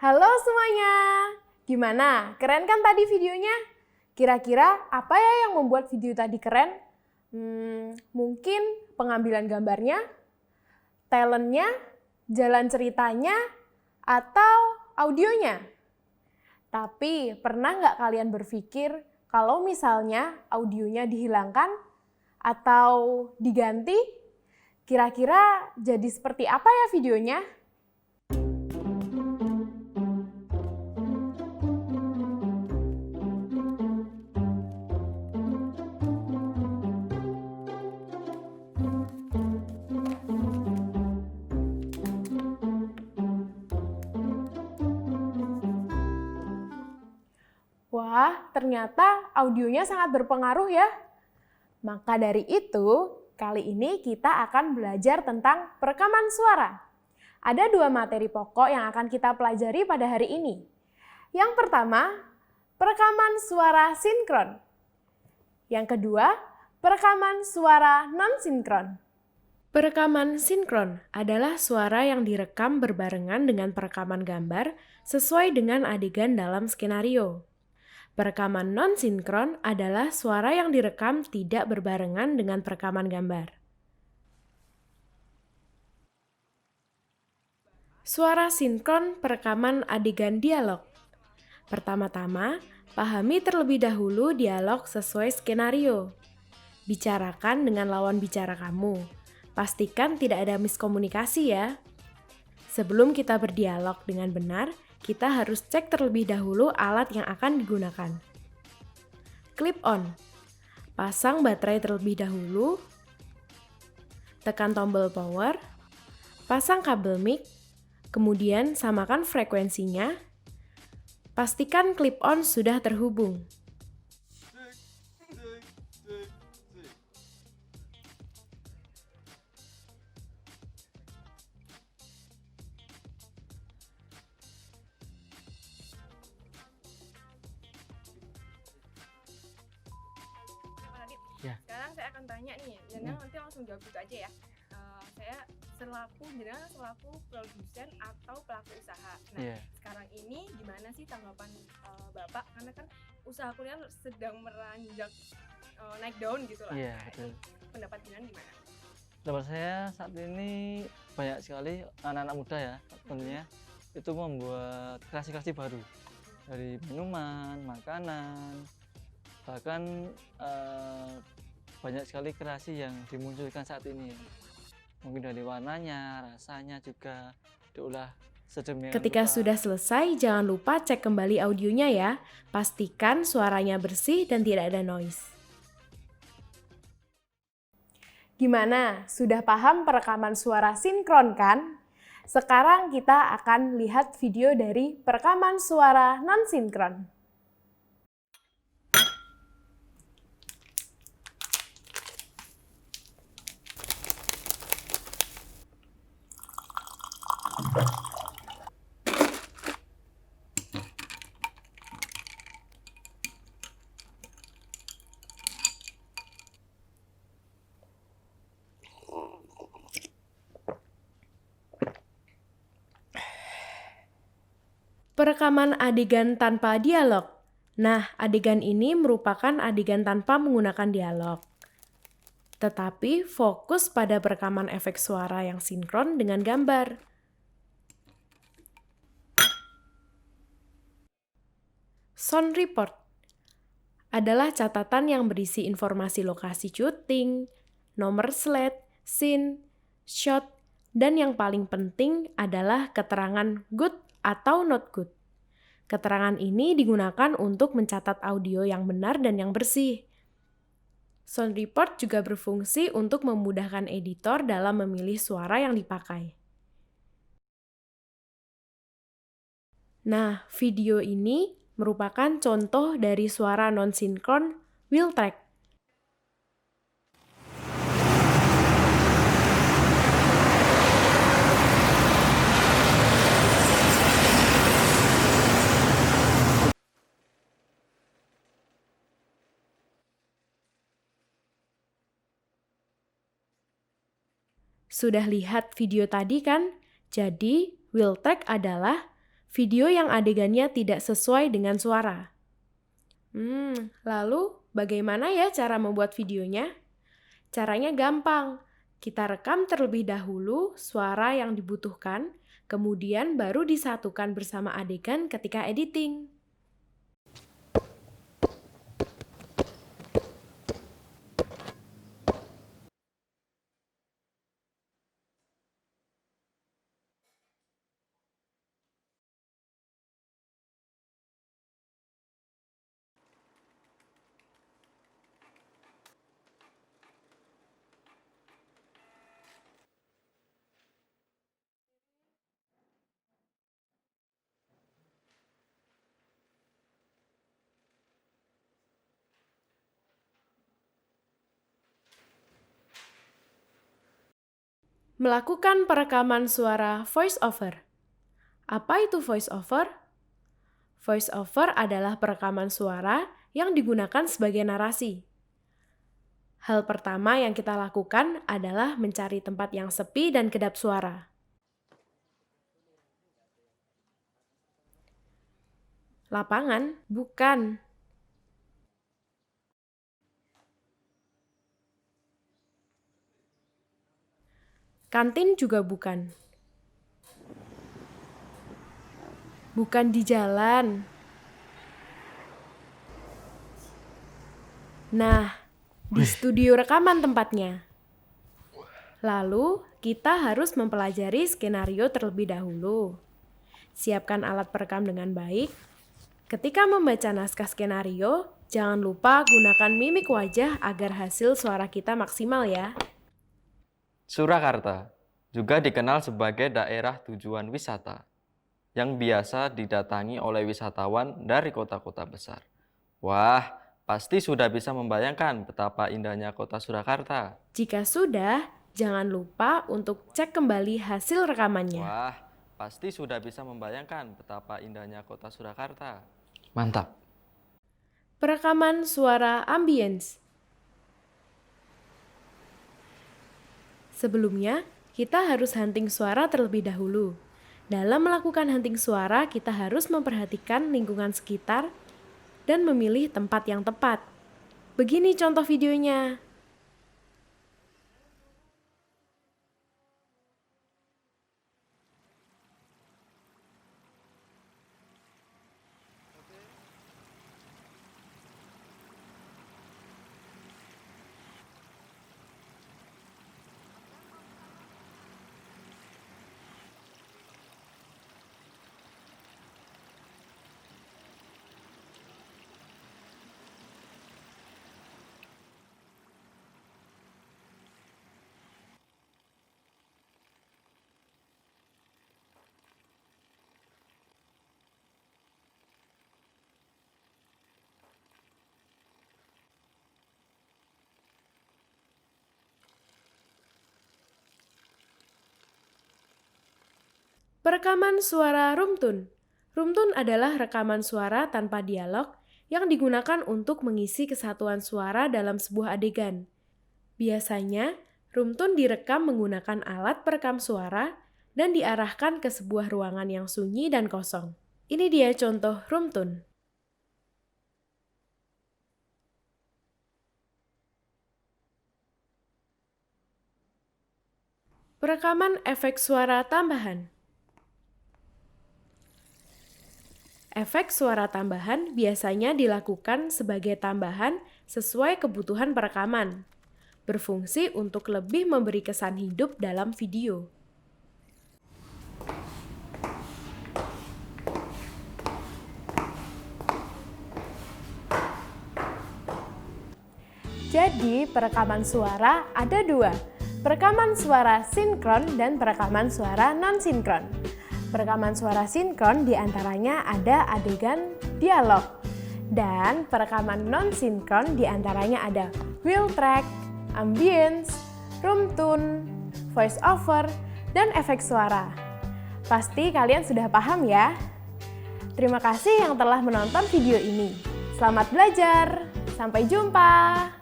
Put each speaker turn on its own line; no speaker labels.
Halo semuanya, gimana? Keren kan tadi videonya? Kira-kira apa ya yang membuat video tadi keren? Mungkin pengambilan gambarnya, talentnya, jalan ceritanya, atau audionya? Tapi pernah nggak kalian berpikir kalau misalnya audionya dihilangkan atau diganti? Kira-kira jadi seperti apa ya videonya? Wah, ternyata audionya sangat berpengaruh ya. Maka dari itu, kali ini kita akan belajar tentang perekaman suara. Ada dua materi pokok yang akan kita pelajari pada hari ini. Yang pertama, perekaman suara sinkron. Yang kedua, perekaman suara non-sinkron. Perekaman sinkron adalah suara yang direkam berbarengan dengan perekaman gambar sesuai dengan adegan dalam skenario. Perekaman non-sinkron adalah suara yang direkam tidak berbarengan dengan perekaman gambar. Suara sinkron perekaman adegan dialog. Pertama-tama, pahami terlebih dahulu dialog sesuai skenario. Bicarakan dengan lawan bicara kamu. Pastikan tidak ada miskomunikasi ya. Sebelum kita berdialog dengan benar, kita harus cek terlebih dahulu alat yang akan digunakan. Clip on. Pasang baterai terlebih dahulu. Tekan tombol power. Pasang kabel mic. Kemudian samakan frekuensinya. Pastikan clip on sudah terhubung.
Ya.
Sekarang saya akan tanya nih, Jenang nanti langsung jawab itu aja ya. Saya selaku produsen atau pelaku usaha. Nah, Sekarang ini gimana sih tanggapan Bapak? Karena kan usaha kuliner sedang meranjak naik daun gitu lah.
Iya,
Nah,
betul.
pendapat Jenang gimana?
Pendapat saya saat ini banyak sekali anak-anak muda ya, tentunya itu membuat kreasi-kreasi baru dari minuman, makanan, bahkan banyak sekali kreasi yang dimunculkan saat ini. Mungkin dari warnanya, rasanya juga diolah sedemikian
Ketika
rupa.
sudah selesai, jangan lupa cek kembali audionya ya. Pastikan suaranya bersih dan tidak ada noise. Gimana? Sudah paham perekaman suara sinkron kan? Sekarang kita akan lihat video dari perekaman suara non-sinkron. Perekaman adegan tanpa dialog. Nah, adegan ini merupakan adegan tanpa menggunakan dialog. Tetapi fokus pada perekaman efek suara yang sinkron dengan gambar. Sound report adalah catatan yang berisi informasi lokasi syuting, nomor slide, scene, shot, dan yang paling penting adalah keterangan good atau not good. Keterangan ini digunakan untuk mencatat audio yang benar dan yang bersih. Sound report juga berfungsi untuk memudahkan editor dalam memilih suara yang dipakai. Nah, video ini merupakan contoh dari suara non-sinkron wheel track. Sudah lihat video tadi kan? Jadi, wheel track adalah video yang adegannya tidak sesuai dengan suara. Lalu bagaimana ya cara membuat videonya? Caranya gampang. Kita rekam terlebih dahulu suara yang dibutuhkan, kemudian baru disatukan bersama adegan ketika editing. Melakukan perekaman suara voice over. Apa itu voice over? Voice over adalah perekaman suara yang digunakan sebagai narasi. Hal pertama yang kita lakukan adalah mencari tempat yang sepi dan kedap suara. Lapangan? Bukan. Kantin juga bukan. Bukan di jalan. Nah, di studio rekaman tempatnya. Lalu, kita harus mempelajari skenario terlebih dahulu. Siapkan alat perekam dengan baik. Ketika membaca naskah skenario, jangan lupa gunakan mimik wajah agar hasil suara kita maksimal ya.
Surakarta juga dikenal sebagai daerah tujuan wisata yang biasa didatangi oleh wisatawan dari kota-kota besar. Wah, pasti sudah bisa membayangkan betapa indahnya kota Surakarta.
Jika sudah, jangan lupa untuk cek kembali hasil rekamannya.
Wah, pasti sudah bisa membayangkan betapa indahnya kota Surakarta. Mantap.
Perekaman suara ambience. Sebelumnya, kita harus hunting suara terlebih dahulu. Dalam melakukan hunting suara, kita harus memperhatikan lingkungan sekitar dan memilih tempat yang tepat. Begini contoh videonya. Perekaman suara room tone. Room tone adalah rekaman suara tanpa dialog yang digunakan untuk mengisi kesatuan suara dalam sebuah adegan. Biasanya, room tone direkam menggunakan alat perekam suara dan diarahkan ke sebuah ruangan yang sunyi dan kosong. Ini dia contoh room tone. Perekaman efek suara tambahan. Efek suara tambahan biasanya dilakukan sebagai tambahan sesuai kebutuhan perekaman, berfungsi untuk lebih memberi kesan hidup dalam video. Jadi, perekaman suara ada dua, perekaman suara sinkron dan perekaman suara non-sinkron. Perekaman suara sinkron diantaranya ada adegan dialog, dan perekaman non-sinkron diantaranya ada wheel track, ambience, room tone, voice over, dan efek suara. Pasti kalian sudah paham ya? Terima kasih yang telah menonton video ini. Selamat belajar, sampai jumpa!